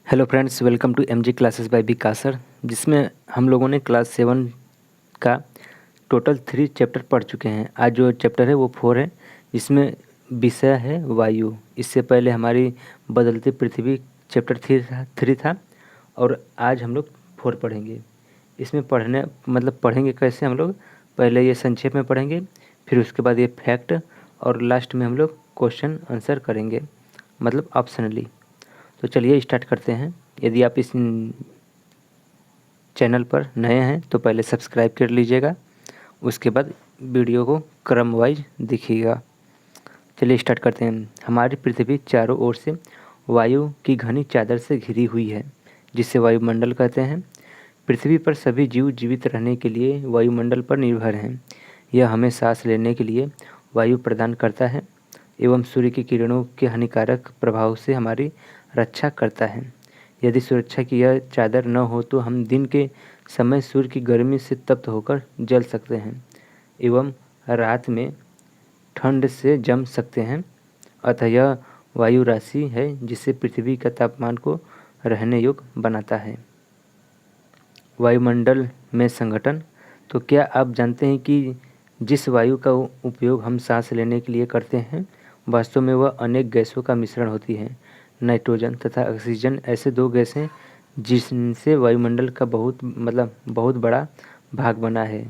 Hello friends, welcome to MG classes by Vikas sir, जिसमें हम लोगों ने क्लास 7 का टोटल 3 चैप्टर पढ़ चुके हैं। आज जो चैप्टर है वो 4 है, जिसमें विषय है वायु। इससे पहले हमारी बदलती पृथ्वी चैप्टर 3 था और आज हम लोग 4 पढ़ेंगे। इसमें पढ़ेंगे कैसे हम लोग, पहले ये संक्षेप में पढ़ेंगे, फिर उसके बाद ये फैक्ट और लास्ट में हम लोग क्वेश्चन आंसर करेंगे, मतलब ऑप्शनली। तो चलिए स्टार्ट करते हैं। यदि आप इस चैनल पर नए हैं तो पहले सब्सक्राइब कर लीजिएगा, उसके बाद वीडियो को क्रम वाइज देखिएगा। चलिए स्टार्ट करते हैं। हमारी पृथ्वी चारों ओर से वायु की घनी चादर से घिरी हुई है, जिसे वायुमंडल कहते हैं। पृथ्वी पर सभी जीव जीवित रहने के लिए वायुमंडल पर निर्भर हैं। यह हमें सांस लेने के लिए वायु प्रदान करता है एवं सूर्य की किरणों के हानिकारक प्रभाव से हमारी रक्षा करता है। यदि सुरक्षा की यह चादर न हो तो हम दिन के समय सूर्य की गर्मी से तप्त होकर जल सकते हैं एवं रात में ठंड से जम सकते हैं। अतः यह वायु राशि है जिसे पृथ्वी का तापमान को रहने योग्य बनाता है। वायुमंडल में संघटन। तो क्या आप जानते हैं कि जिस वायु का उपयोग हम सांस लेने के लिए करते हैं, वास्तव में वह अनेक गैसों का मिश्रण होती है। नाइट्रोजन तथा ऑक्सीजन ऐसे दो गैसें जिनसे वायुमंडल का बहुत बड़ा भाग बना है।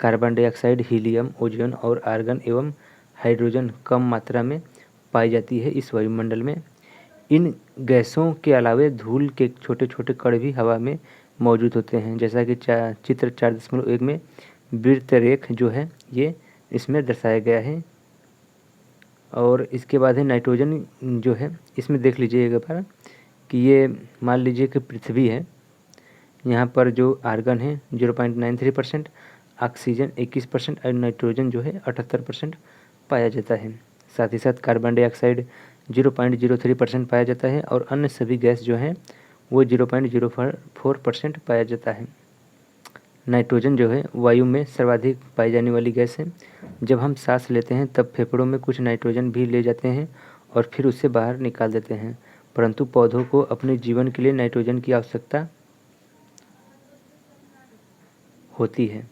कार्बन डाइऑक्साइड, हीलियम, ओजोन और आर्गन एवं हाइड्रोजन कम मात्रा में पाई जाती है इस वायुमंडल में। इन गैसों के अलावे धूल के छोटे छोटे कण भी हवा में मौजूद होते हैं, जैसा कि चित्र 4.1 में वृत्तरेख जो है ये इसमें दर्शाया गया है। और इसके बाद है नाइट्रोजन जो है, इसमें देख लीजिए एक बार कि ये मान लीजिए कि पृथ्वी है, यहाँ पर जो आर्गन है 0.93%, ऑक्सीजन 21% और नाइट्रोजन जो है 78% पाया जाता है। साथ ही साथ कार्बन डाइऑक्साइड 0.03% पाया जाता है और अन्य सभी गैस जो हैं वो 0.04% पाया जाता है। नाइट्रोजन जो है वायु में सर्वाधिक पाई जाने वाली गैस है। जब हम सांस लेते हैं तब फेफड़ों में कुछ नाइट्रोजन भी ले जाते हैं और फिर उसे बाहर निकाल देते हैं, परंतु पौधों को अपने जीवन के लिए नाइट्रोजन की आवश्यकता होती है।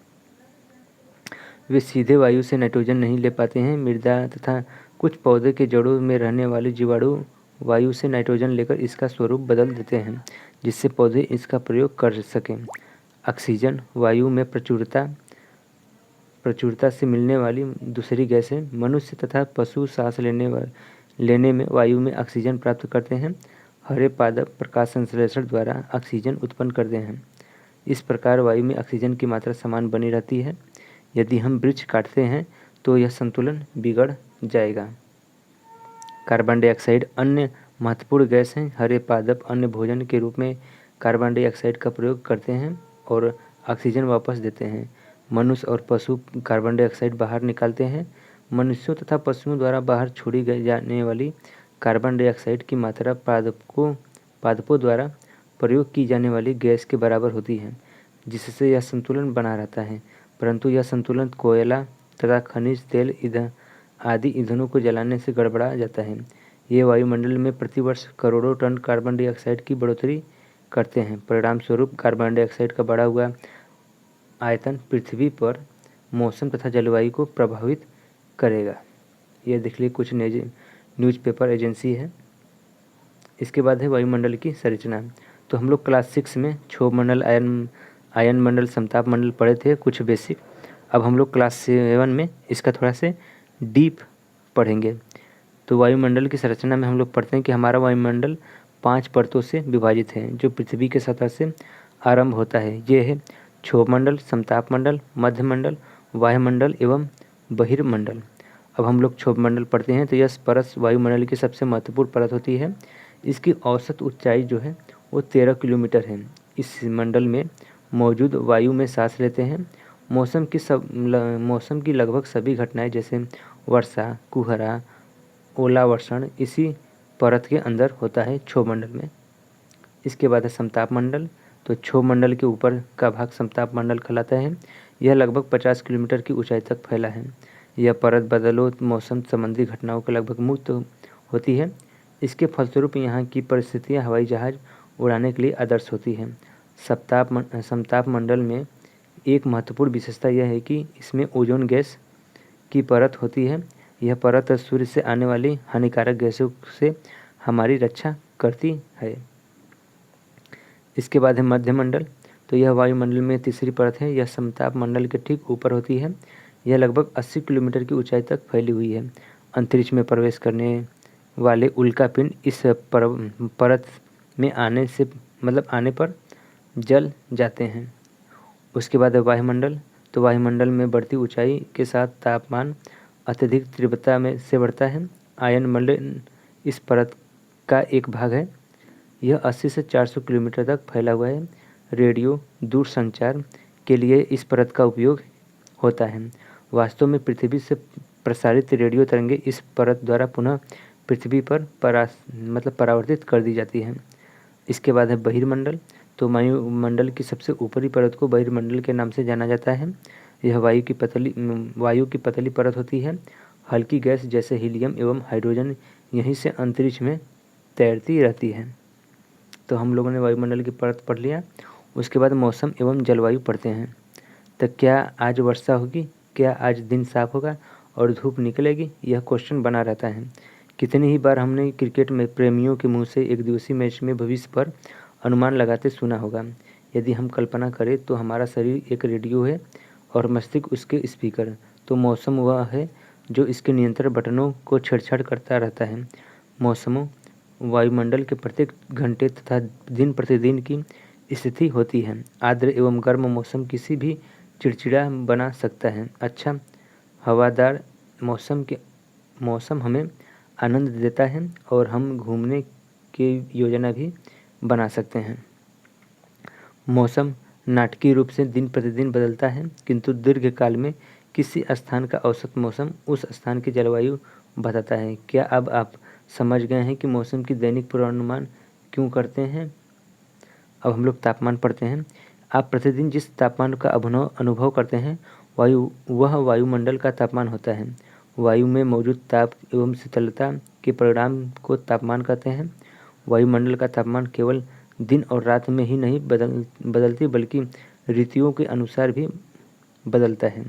वे सीधे वायु से नाइट्रोजन नहीं ले पाते हैं। मृदा तथा कुछ पौधे के जड़ों में रहने वाले जीवाणु वायु से नाइट्रोजन लेकर इसका स्वरूप बदल देते हैं, जिससे पौधे इसका प्रयोग कर सकें। ऑक्सीजन वायु में प्रचुरता से मिलने वाली दूसरी गैस है। मनुष्य तथा पशु सांस लेने में वायु में ऑक्सीजन प्राप्त करते हैं। हरे पादप प्रकाश संश्लेषण द्वारा ऑक्सीजन उत्पन्न करते हैं। इस प्रकार वायु में ऑक्सीजन की मात्रा समान बनी रहती है। यदि हम वृक्ष काटते हैं तो यह संतुलन बिगड़ जाएगा। कार्बन डाइऑक्साइड अन्य महत्वपूर्ण गैस हैं। हरे पादप अन्य भोजन के रूप में कार्बन डाइऑक्साइड का प्रयोग करते हैं और ऑक्सीजन वापस देते हैं। मनुष्य और पशु कार्बन डाइऑक्साइड बाहर निकालते हैं। मनुष्यों तथा पशुओं द्वारा बाहर छोड़ी जाने वाली कार्बन डाइऑक्साइड की मात्रा पादपों द्वारा प्रयोग की जाने वाली गैस के बराबर होती है, जिससे यह संतुलन बना रहता है। परंतु यह संतुलन कोयला तथा खनिज तेल आदि ईंधनों को जलाने से गड़बड़ा जाता है। ये वायुमंडल में प्रतिवर्ष करोड़ों टन कार्बन डाइऑक्साइड की बढ़ोतरी करते हैं। परिणाम स्वरूप कार्बन डाइऑक्साइड का बढ़ा हुआ आयतन पृथ्वी पर मौसम तथा जलवायु को प्रभावित करेगा। ये देख लीजिए कुछ न्यूज़पेपर एजेंसी है। इसके बाद है वायुमंडल की संरचना। तो हम लोग क्लास 6 में क्षोभ मंडल, आयन मंडल, समताप मंडल पढ़े थे कुछ बेसिक। अब हम लोग क्लास 7 में इसका थोड़ा से डीप पढ़ेंगे। तो वायुमंडल की संरचना में हम लोग पढ़ते हैं कि हमारा वायुमंडल 5 परतों से विभाजित है, जो पृथ्वी के सतह से आरंभ होता है। ये है क्षोभ मंडल, समताप मंडल, मध्य मंडल, वायुमंडल एवं बहिर्मंडल। अब हम लोग क्षोभ मंडल पढ़ते हैं। तो यह परत वायुमंडल की सबसे महत्वपूर्ण परत होती है। इसकी औसत ऊंचाई जो है वो 13 किलोमीटर है। इस मंडल में मौजूद वायु में सांस लेते हैं। मौसम की लगभग सभी घटनाएं जैसे वर्षा, कुहरा, ओलावर्षण इसी परत के अंदर होता है, क्षोभ मंडल में। इसके बाद है समताप मंडल। तो क्षोभ मंडल के ऊपर का भाग समताप मंडल कहलाता है। यह लगभग 50 किलोमीटर की ऊंचाई तक फैला है। यह परत बदलो मौसम संबंधी घटनाओं के लगभग मुक्त होती है। इसके फलस्वरूप यहाँ की परिस्थितियाँ हवाई जहाज उड़ाने के लिए आदर्श होती है। समताप मंडल में एक महत्वपूर्ण विशेषता यह है कि इसमें ओजोन गैस की परत होती है। यह परत सूर्य से आने वाली हानिकारक गैसों से हमारी रक्षा करती है। इसके बाद है मध्यमंडल। तो यह वायुमंडल में तीसरी परत है। यह समताप मंडल के ठीक ऊपर होती है। यह लगभग 80 किलोमीटर की ऊंचाई तक फैली हुई है। अंतरिक्ष में प्रवेश करने वाले उल्कापिंड इस परत में आने पर जल जाते हैं। उसके बाद है वायुमंडल। तो वायुमंडल में बढ़ती ऊंचाई के साथ तापमान अत्यधिक तीव्रता में से बढ़ता है। आयनमंडल इस परत का एक भाग है। यह 80 से 400 किलोमीटर तक फैला हुआ है। रेडियो दूरसंचार के लिए इस परत का उपयोग होता है। वास्तव में पृथ्वी से प्रसारित रेडियो तरंगें इस परत द्वारा पुनः पृथ्वी पर परावर्तित कर दी जाती हैं। इसके बाद है बहिर्मंडल। तो वायुमंडल की सबसे ऊपरी परत को बहिर्मंडल के नाम से जाना जाता है। यह वायु की पतली परत होती है। हल्की गैस जैसे हीलियम एवं हाइड्रोजन यहीं से अंतरिक्ष में तैरती रहती है। तो हम लोगों ने वायुमंडल की परत पढ़ लिया। उसके बाद मौसम एवं जलवायु पढ़ते हैं। तो क्या आज वर्षा होगी, क्या आज दिन साफ होगा और धूप निकलेगी, यह क्वेश्चन बना रहता है। कितनी ही बार हमने क्रिकेट में प्रेमियों के मुंह से एक दिवसीय मैच में भविष्य पर अनुमान लगाते सुना होगा। यदि हम कल्पना करें तो हमारा शरीर एक रेडियो है और मस्तिष्क उसके स्पीकर। तो मौसम वह है जो इसके नियंत्रण बटनों को छेड़छाड़ करता रहता है। मौसमों वायुमंडल के प्रत्येक घंटे तथा दिन प्रतिदिन की स्थिति होती है। आर्द्र एवं गर्म मौसम किसी भी चिड़चिड़ा बना सकता है। अच्छा हवादार मौसम हमें आनंद देता है और हम घूमने की योजना भी बना सकते हैं। मौसम नाटकीय रूप से दिन प्रतिदिन बदलता है, किंतु दीर्घकाल में किसी स्थान का औसत मौसम उस स्थान की जलवायु बताता है। क्या अब आप समझ गए हैं कि मौसम की दैनिक पूर्वानुमान क्यों करते हैं? अब हम लोग तापमान पढ़ते हैं। आप प्रतिदिन जिस तापमान का अनुभव करते हैं वह वायुमंडल का तापमान होता है। वायु में मौजूद ताप एवं शीतलता के परिणाम को तापमान कहते हैं। वायुमंडल का तापमान केवल दिन और रात में ही नहीं बदलती बल्कि ऋतुओं के अनुसार भी बदलता है।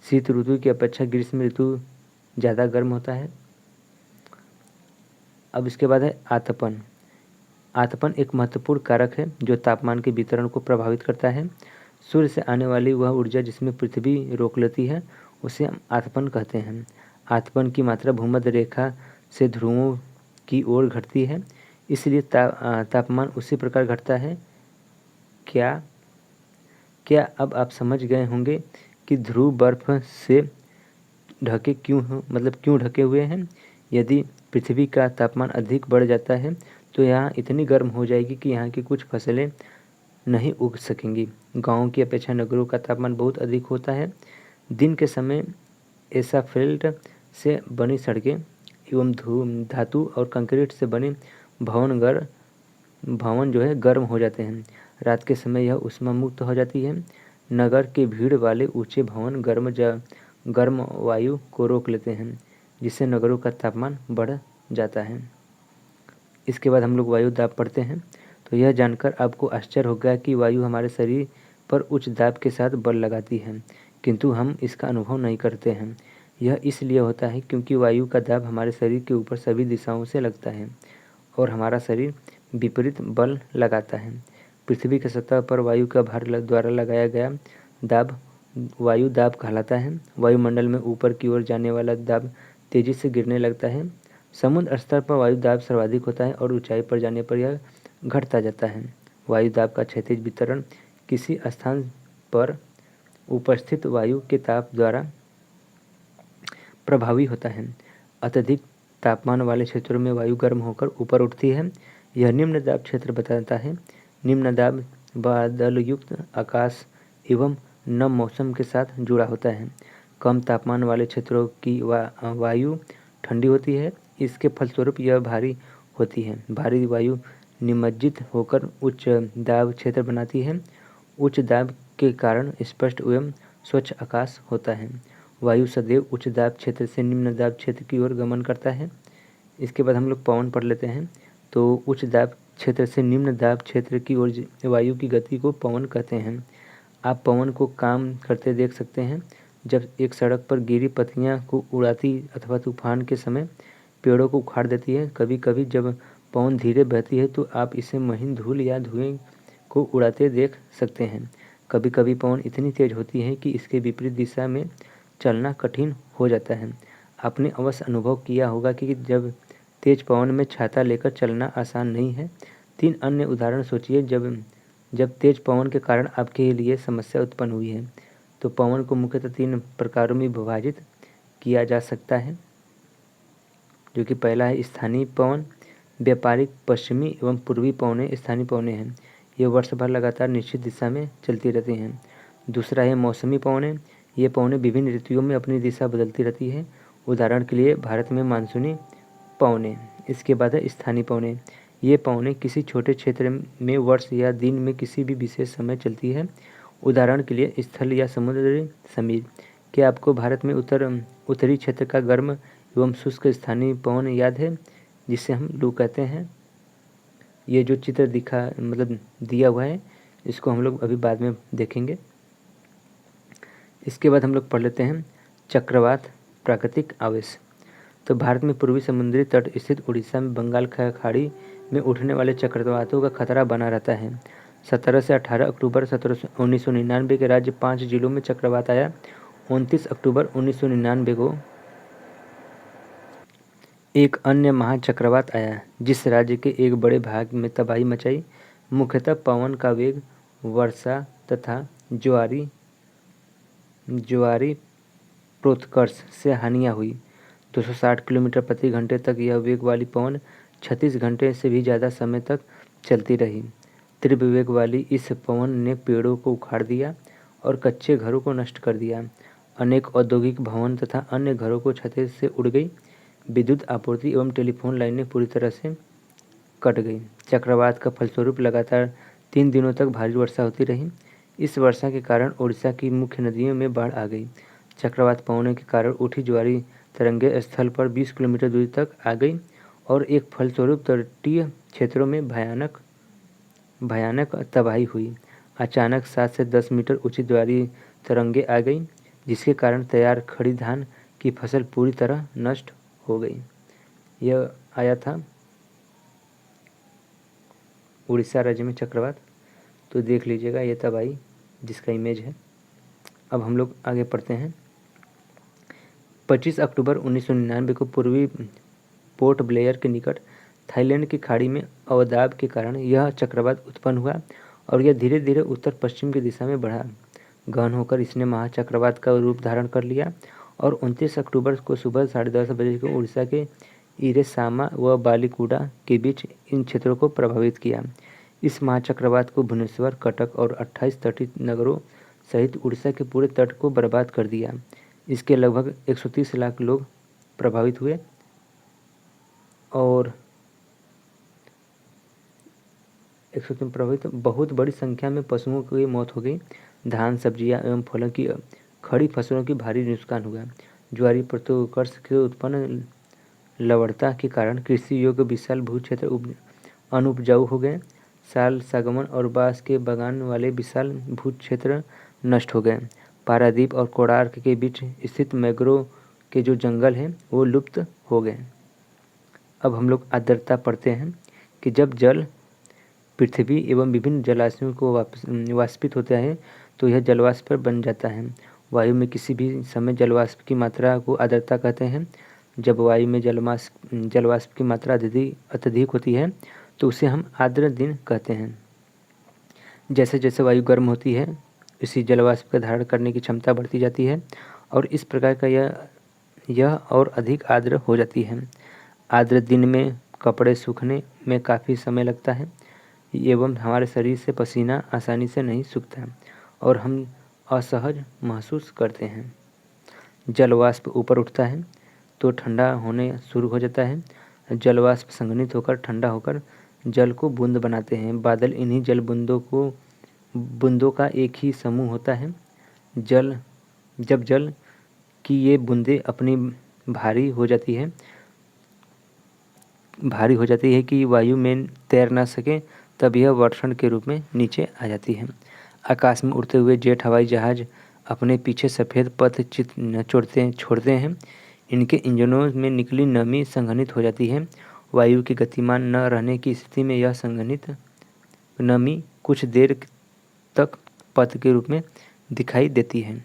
शीत ऋतु की अपेक्षा ग्रीष्म ऋतु ज़्यादा गर्म होता है। अब इसके बाद है आतपन। आतपन एक महत्वपूर्ण कारक है जो तापमान के वितरण को प्रभावित करता है। सूर्य से आने वाली वह ऊर्जा जिसमें पृथ्वी रोक लेती है उसे हम आतपन कहते हैं। आतपन की मात्रा भूमध्य रेखा से ध्रुवों की ओर घटती है, इसलिए तापमान उसी प्रकार घटता है। क्या अब आप समझ गए होंगे कि ध्रुव बर्फ से ढके क्यों ढके हुए हैं? यदि पृथ्वी का तापमान अधिक बढ़ जाता है तो यहाँ इतनी गर्म हो जाएगी कि यहाँ की कुछ फसलें नहीं उग सकेंगी। गाँव की अपेक्षा नगरों का तापमान बहुत अधिक होता है। दिन के समय एसाफेल्ट से बनी सड़कें एवं धातु और कंक्रीट से बने भवन जो है गर्म हो जाते हैं। रात के समय यह ऊष्मा मुक्त हो जाती है। नगर के भीड़ वाले ऊंचे भवन गर्म वायु को रोक लेते हैं, जिससे नगरों का तापमान बढ़ जाता है। इसके बाद हम लोग वायु दाब पढ़ते हैं। तो यह जानकर आपको आश्चर्य होगा कि वायु हमारे शरीर पर उच्च दाब के साथ बल लगाती है, किंतु हम इसका अनुभव नहीं करते हैं। यह इसलिए होता है क्योंकि वायु का दाब हमारे शरीर के ऊपर सभी दिशाओं से लगता है और हमारा शरीर विपरीत बल लगाता है। पृथ्वी की सतह पर वायु का भार द्वारा लगाया गया दाब वायु दाब कहलाता है। वायुमंडल में ऊपर की ओर जाने वाला दाब तेजी से गिरने लगता है। समुद्र स्तर पर वायु दाब सर्वाधिक होता है और ऊंचाई पर जाने पर यह घटता जाता है। वायु दाब का क्षैतिज वितरण किसी स्थान पर उपस्थित वायु के ताप द्वारा प्रभावी होता है। अत्यधिक तापमान वाले क्षेत्रों में वायु गर्म होकर ऊपर उठती है। यह निम्न दाब क्षेत्र बताता है। निम्न दाब बादलयुक्त आकाश एवं नम मौसम के साथ जुड़ा होता है। कम तापमान वाले क्षेत्रों की वायु ठंडी होती है। इसके फलस्वरूप यह भारी होती है। भारी वायु निमज्जित होकर उच्च दाब क्षेत्र बनाती है। उच्च दाब के कारण स्पष्ट एवं स्वच्छ आकाश होता है। वायु सदैव उच्च दाब क्षेत्र से निम्न दाब क्षेत्र की ओर गमन करता है। इसके बाद हम लोग पवन पढ़ लेते हैं। तो उच्च दाब क्षेत्र से निम्न दाब क्षेत्र की ओर वायु की गति को पवन कहते हैं। आप पवन को काम करते देख सकते हैं, जब एक सड़क पर गिरी पत्तियां को उड़ाती अथवा तूफान के समय पेड़ों को उखाड़ देती है। कभी कभी जब पवन धीरे बहती है तो आप इसे महीन धूल या धुएं को उड़ाते देख सकते हैं। कभी कभी पवन इतनी तेज होती है कि इसके विपरीत दिशा में चलना कठिन हो जाता है। आपने अवश्य अनुभव किया होगा कि जब तेज पवन में छाता लेकर चलना आसान नहीं है। 3 अन्य उदाहरण सोचिए जब जब तेज पवन के कारण आपके लिए समस्या उत्पन्न हुई है। तो पवन को मुख्यतः 3 प्रकारों में विभाजित किया जा सकता है, जो कि पहला है स्थानीय पवन, व्यापारिक पश्चिमी एवं पूर्वी पवनें स्थानीय पवनें हैं। ये वर्ष भर लगातार निश्चित दिशा में चलती रहती हैं। दूसरा है मौसमी पवनें। ये पवनें विभिन्न ऋतुओं में अपनी दिशा बदलती रहती है। उदाहरण के लिए भारत में मानसूनी पवनें। इसके बाद है स्थानीय पवनें। ये पवनें किसी छोटे क्षेत्र में वर्ष या दिन में किसी भी विशेष समय चलती है। उदाहरण के लिए स्थल या समुद्री समीर। क्या आपको भारत में उत्तरी क्षेत्र का गर्म एवं शुष्क स्थानीय पवन याद है, जिसे हम लू कहते हैं? ये जो चित्र दिया हुआ है, इसको हम लोग अभी बाद में देखेंगे। इसके बाद हम लोग पढ़ लेते हैं चक्रवात प्राकृतिक आवेश। तो भारत में पूर्वी समुद्री तट स्थित उड़ीसा में बंगाल खाड़ी में उठने वाले चक्रवातों का खतरा बना रहता है। 17 से 18 अक्टूबर 1999 के राज्य 5 जिलों में चक्रवात आया। 29 अक्टूबर 1999 को एक अन्य महाचक्रवात आया, जिस राज्य के एक बड़े भाग में तबाही मचाई। मुख्यतः पवन का वेग, वर्षा तथा ज्वारी प्रोत्कर्ष से हानियाँ हुई। 260 किलोमीटर प्रति घंटे तक यह वेग वाली पवन 36 घंटे से भी ज़्यादा समय तक चलती रही। तीव्र वेग वाली इस पवन ने पेड़ों को उखाड़ दिया और कच्चे घरों को नष्ट कर दिया। अनेक औद्योगिक भवन तथा अन्य घरों को छतें से उड़ गई। विद्युत आपूर्ति एवं टेलीफोन लाइनें पूरी तरह से कट गई। चक्रवात का फलस्वरूप लगातार 3 दिनों तक भारी वर्षा होती रही। इस वर्षा के कारण उड़ीसा की मुख्य नदियों में बाढ़ आ गई। चक्रवात पवनों के कारण उठी ज्वारी तरंगें स्थल पर 20 किलोमीटर दूरी तक आ गई और एक फलस्वरूप तटीय क्षेत्रों में भयानक तबाही हुई। अचानक 7 से 10 मीटर ऊंची ज्वारी तरंगें आ गई, जिसके कारण तैयार खड़ी धान की फसल पूरी तरह नष्ट हो गई। यह आया था उड़ीसा राज्य में चक्रवात। तो देख लीजिएगा ये तबाही जिसका इमेज है। अब हम लोग आगे पढ़ते हैं। 25 अक्टूबर 1999 को पूर्वी पोर्ट ब्लेयर के निकट थाईलैंड की खाड़ी में अवदाब के कारण यह चक्रवात उत्पन्न हुआ और यह धीरे धीरे उत्तर पश्चिम की दिशा में बढ़ा। गहन होकर इसने महाचक्रवात का रूप धारण कर लिया और 29 अक्टूबर को सुबह 10:30 बजे को उड़ीसा के इरेसामा व बालीकुडा के बीच इन क्षेत्रों को प्रभावित किया। इस महाचक्रवात को भुवनेश्वर, कटक और 28 तटीय नगरों सहित उड़ीसा के पूरे तट को बर्बाद कर दिया। इसके लगभग 130 लाख लोग प्रभावित हुए और 103 प्रभावित बहुत बड़ी संख्या में पशुओं की मौत हो गई। धान, सब्जियां एवं फलों की खड़ी फसलों की भारी नुकसान हुआ। ज्वारी प्रोत्कर्ष के उत्पन्न लवणता के कारण कृषि योग्य विशाल भू क्षेत्र अनुपजाऊ हो गए। साल, सागवन और बांस के बागान वाले विशाल भू क्षेत्र नष्ट हो गए। पारादीप और कोणार्क के बीच स्थित मैंग्रोव के जो जंगल हैं वो लुप्त हो गए। अब हम लोग आर्द्रता पढ़ते हैं कि जब जल पृथ्वी एवं विभिन्न जलाशयों को वाष्पित होता है तो यह जलवाष्प बन जाता है। वायु में किसी भी समय जलवाष्प की मात्रा को आर्द्रता कहते हैं। जब वायु में जलवाष्प की मात्रा अत्यधिक होती है तो उसे हम आर्द्र दिन कहते हैं। जैसे जैसे वायु गर्म होती है, इसी जलवाष्प का धारण करने की क्षमता बढ़ती जाती है और इस प्रकार का यह और अधिक आर्द्र हो जाती है। आर्द्र दिन में कपड़े सूखने में काफ़ी समय लगता है एवं हमारे शरीर से पसीना आसानी से नहीं सूखता और हम असहज महसूस करते हैं। जलवाष्प ऊपर उठता है तो ठंडा होने शुरू हो जाता है। जलवाष्प संघनित होकर ठंडा होकर जल को बूंद बनाते हैं। बादल इन्हीं जल बूंदों का एक ही समूह होता है। जब जल की ये बूंदें अपनी भारी हो जाती है भारी हो जाती है कि वायु में तैर ना सके, तब यह वर्षण के रूप में नीचे आ जाती है। आकाश में उड़ते हुए जेट हवाई जहाज अपने पीछे सफ़ेद पथ छोड़ते हैं। इनके इंजनों में निकली नमी संघनित हो जाती है। वायु के गतिमान न रहने की स्थिति में यह संघनित नमी कुछ देर तक पथ के रूप में दिखाई देती है।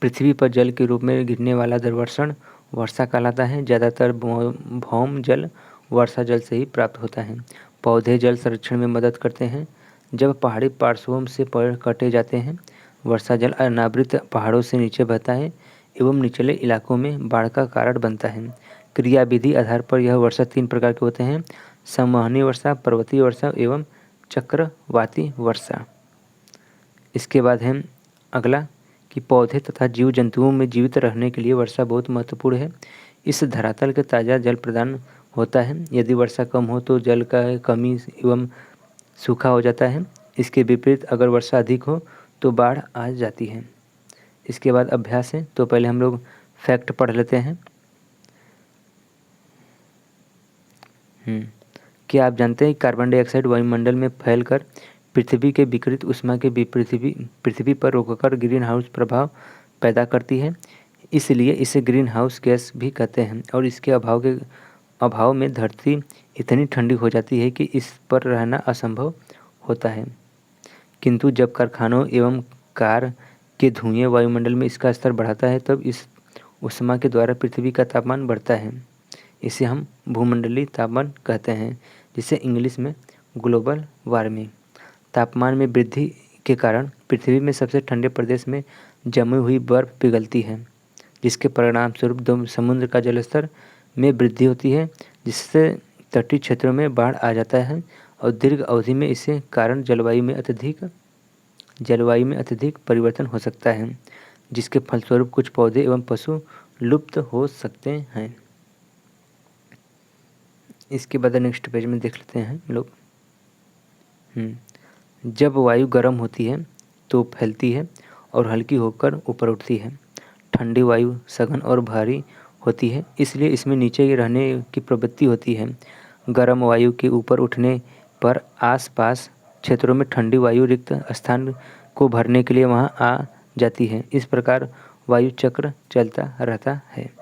पृथ्वी पर जल के रूप में गिरने वाला दरवर्षण वर्षा कहलाता है। ज़्यादातर भौम जल वर्षा जल से ही प्राप्त होता है। पौधे जल संरक्षण में मदद करते हैं। जब पहाड़ी पार्श्वों से पेड़ काटे जाते हैं, वर्षा जल अनावृत पहाड़ों से नीचे बहता है एवं निचले इलाकों में बाढ़ का कारण बनता है। क्रियाविधि आधार पर यह वर्षा 3 प्रकार के होते हैं: संवहनी वर्षा, पर्वतीय वर्षा एवं चक्रवाती वर्षा। इसके बाद है अगला कि पौधे तथा जीव जंतुओं में जीवित रहने के लिए वर्षा बहुत महत्वपूर्ण है। इस धरातल के ताज़ा जल प्रदान होता है। यदि वर्षा कम हो तो जल का कमी एवं सूखा हो जाता है। इसके विपरीत अगर वर्षा अधिक हो तो बाढ़ आ जाती है। इसके बाद अभ्यास है, तो पहले हम लोग फैक्ट पढ़ लेते हैं। क्या आप जानते हैं कि कार्बन डाइऑक्साइड वायुमंडल में फैलकर पृथ्वी के विकिरित ऊष्मा के पृथ्वी पर रोककर ग्रीन हाउस प्रभाव पैदा करती है। इसलिए इसे ग्रीन हाउस गैस भी कहते हैं। और इसके अभाव में धरती इतनी ठंडी हो जाती है कि इस पर रहना असंभव होता है। किंतु जब कारखानों एवं कार के धुएं वायुमंडल में इसका स्तर बढ़ाता है, तब इस ऊष्मा के द्वारा पृथ्वी का तापमान बढ़ता है। इसे हम भूमंडलीय तापमान कहते हैं, जिसे इंग्लिश में ग्लोबल वार्मिंग। तापमान में वृद्धि के कारण पृथ्वी में सबसे ठंडे प्रदेश में जमी हुई बर्फ पिघलती है, जिसके परिणाम स्वरूप समुद्र का जलस्तर में वृद्धि होती है, जिससे तटीय क्षेत्रों में बाढ़ आ जाता है। और दीर्घ अवधि में इससे कारण जलवायु में अत्यधिक परिवर्तन हो सकता है, जिसके फलस्वरूप कुछ पौधे एवं पशु लुप्त हो सकते हैं। इसके बाद नेक्स्ट पेज में देख लेते हैं हम लोग। जब वायु गर्म होती है तो फैलती है और हल्की होकर ऊपर उठती है। ठंडी वायु सघन और भारी होती है, इसलिए इसमें नीचे रहने की प्रवृत्ति होती है। गर्म वायु के ऊपर उठने पर आसपास क्षेत्रों में ठंडी वायु रिक्त स्थान को भरने के लिए वहां आ जाती है। इस प्रकार वायु चक्र चलता रहता है।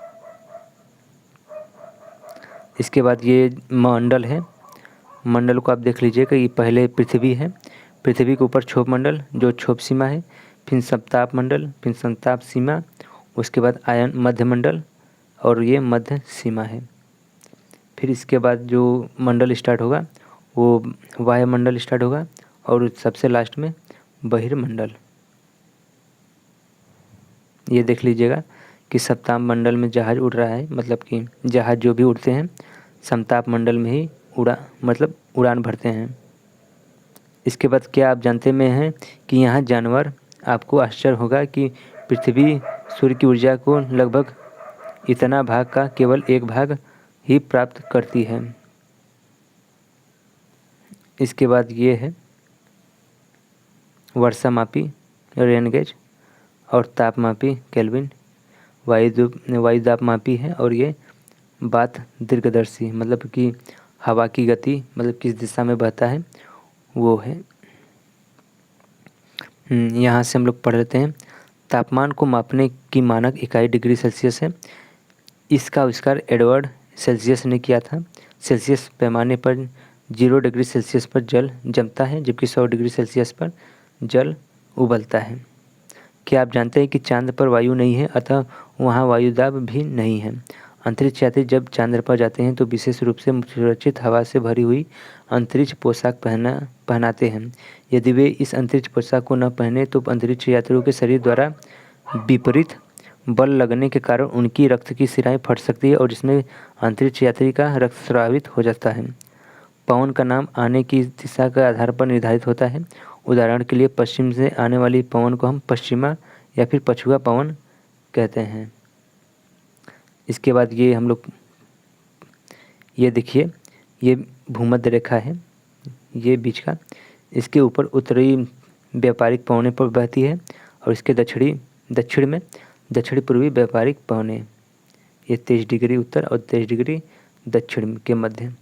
इसके बाद ये मंडल है। मंडल को आप देख लीजिए कि पहले पृथ्वी है, पृथ्वी के ऊपर क्षोभ मंडल जो क्षोभ सीमा है, फिर समताप मंडल, फिर समताप सीमा, उसके बाद आयन मध्य मंडल और ये मध्य सीमा है। फिर इसके बाद जो मंडल स्टार्ट होगा वो वायुमंडल स्टार्ट होगा और सबसे लास्ट में बहिर्मंडल। ये देख लीजिएगा कि सप्ताह मंडल में जहाज उड़ रहा है, मतलब कि जहाज जो भी उड़ते हैं समताप मंडल में ही उड़ान भरते हैं। इसके बाद क्या आप जानते में हैं कि यहाँ जानवर, आपको आश्चर्य होगा कि पृथ्वी सूर्य की ऊर्जा को लगभग इतना भाग का केवल 1 भाग ही प्राप्त करती है। इसके बाद ये है वर्षामापी रेन गेज और तापमापी केल्विन, वायुदाब है और ये बात दीर्घदर्शी, मतलब कि हवा की गति मतलब किस दिशा में बहता है वो है। यहाँ से हम लोग पढ़ लेते हैं। तापमान को मापने की मानक इकाई डिग्री सेल्सियस है। इसका आविष्कार एडवर्ड सेल्सियस ने किया था। सेल्सियस पैमाने पर 0 डिग्री सेल्सियस पर जल जमता है, जबकि 100 डिग्री सेल्सियस पर जल उबलता है। क्या आप जानते हैं कि चांद पर वायु नहीं है, अतः वहाँ वायुदाब भी नहीं है। अंतरिक्ष यात्री जब चांद पर जाते हैं तो विशेष रूप से सुरक्षित हवा से भरी हुई अंतरिक्ष पोशाक पहनाते हैं। यदि वे इस अंतरिक्ष पोशाक को न पहने तो अंतरिक्ष यात्रियों के शरीर द्वारा विपरीत बल लगने के कारण उनकी रक्त की शिराएं फट सकती है और जिसमें अंतरिक्ष यात्री का रक्तस्रावित हो जाता है। पवन का नाम आने की दिशा के आधार पर निर्धारित होता है। उदाहरण के लिए पश्चिम से आने वाली पवन को हम पश्चिमा या फिर पछुआ पवन कहते हैं। इसके बाद ये हम लोग ये देखिए, ये भूमध्य रेखा है, ये बीच का, इसके ऊपर उत्तरी व्यापारिक पवनें पर बहती है और इसके दक्षिण पूर्वी व्यापारिक पवनें, ये 23 डिग्री उत्तर और 23 डिग्री दक्षिण के मध्य।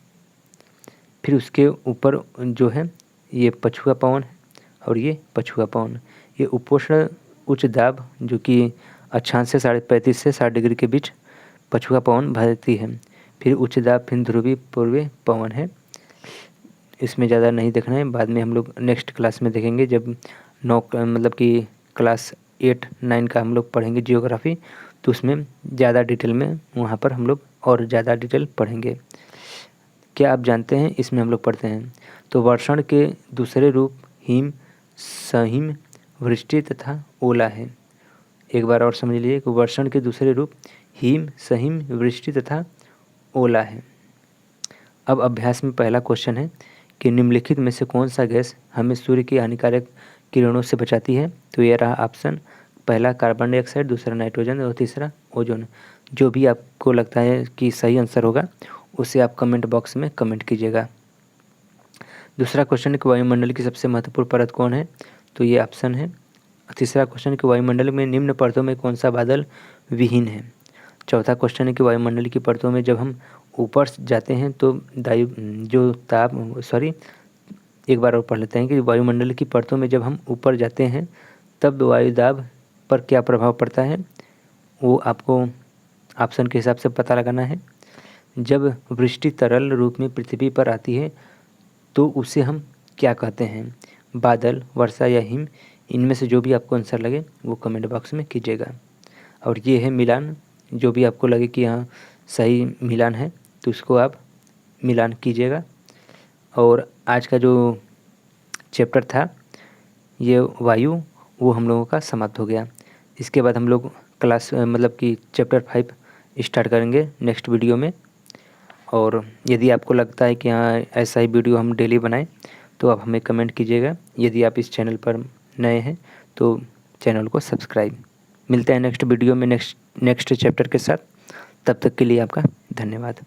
फिर उसके ऊपर जो है ये पछुआ पवन है और ये पछुआ पवन। ये उपोष्ण उच्च दाब जो कि अक्षांश से 35 से 60 डिग्री के बीच पछुआ पवन बहती है। फिर उच्च दाब फिर ध्रुवीय पूर्वी पवन है। इसमें ज़्यादा नहीं देखना है, बाद में हम लोग नेक्स्ट क्लास में देखेंगे जब मतलब कि क्लास 8-9 का हम लोग पढ़ेंगे जियोग्राफी, तो उसमें ज़्यादा डिटेल में वहाँ पर हम लोग और ज़्यादा डिटेल पढ़ेंगे। क्या आप जानते हैं इसमें हम लोग पढ़ते हैं तो वर्षण के दूसरे रूप हिम, सहिम, वृष्टि तथा ओला है। एक बार और समझ लीजिए कि वर्षण के दूसरे रूप हिम, सहिम, वृष्टि तथा ओला है। अब अभ्यास में पहला क्वेश्चन है कि निम्नलिखित में से कौन सा गैस हमें सूर्य की हानिकारक किरणों से बचाती है। तो ये रहा ऑप्शन, पहला कार्बन डाइऑक्साइड, दूसरा नाइट्रोजन और तीसरा ओजोन। जो भी आपको लगता है कि सही आंसर होगा उसे आप कमेंट बॉक्स में कमेंट कीजिएगा। दूसरा क्वेश्चन है कि वायुमंडल की सबसे महत्वपूर्ण परत कौन है। तो ये ऑप्शन है। तीसरा क्वेश्चन है कि वायुमंडल में निम्न परतों में कौन सा बादल विहीन है। चौथा क्वेश्चन है कि वायुमंडल की परतों में जब हम ऊपर जाते हैं तो एक बार और पढ़ लेते हैं कि वायुमंडल की परतों में जब हम ऊपर जाते हैं तब वायुदाब पर क्या प्रभाव पड़ता है। वो आपको ऑप्शन के हिसाब से पता लगाना है। जब वृष्टि तरल रूप में पृथ्वी पर आती है तो उसे हम क्या कहते हैं, बादल, वर्षा या हिम। इनमें से जो भी आपको आंसर लगे वो कमेंट बॉक्स में कीजिएगा। और ये है मिलान, जो भी आपको लगे कि हाँ सही मिलान है तो उसको आप मिलान कीजिएगा। और आज का जो चैप्टर था ये वायु, वो हम लोगों का समाप्त हो गया। इसके बाद हम लोग क्लास मतलब कि चैप्टर 5 स्टार्ट करेंगे नेक्स्ट वीडियो में। और यदि आपको लगता है कि हाँ ऐसा ही वीडियो हम डेली बनाएं तो आप हमें कमेंट कीजिएगा। यदि आप इस चैनल पर नए हैं तो चैनल को सब्सक्राइब। मिलते हैं नेक्स्ट वीडियो में नेक्स्ट चैप्टर के साथ। तब तक के लिए आपका धन्यवाद।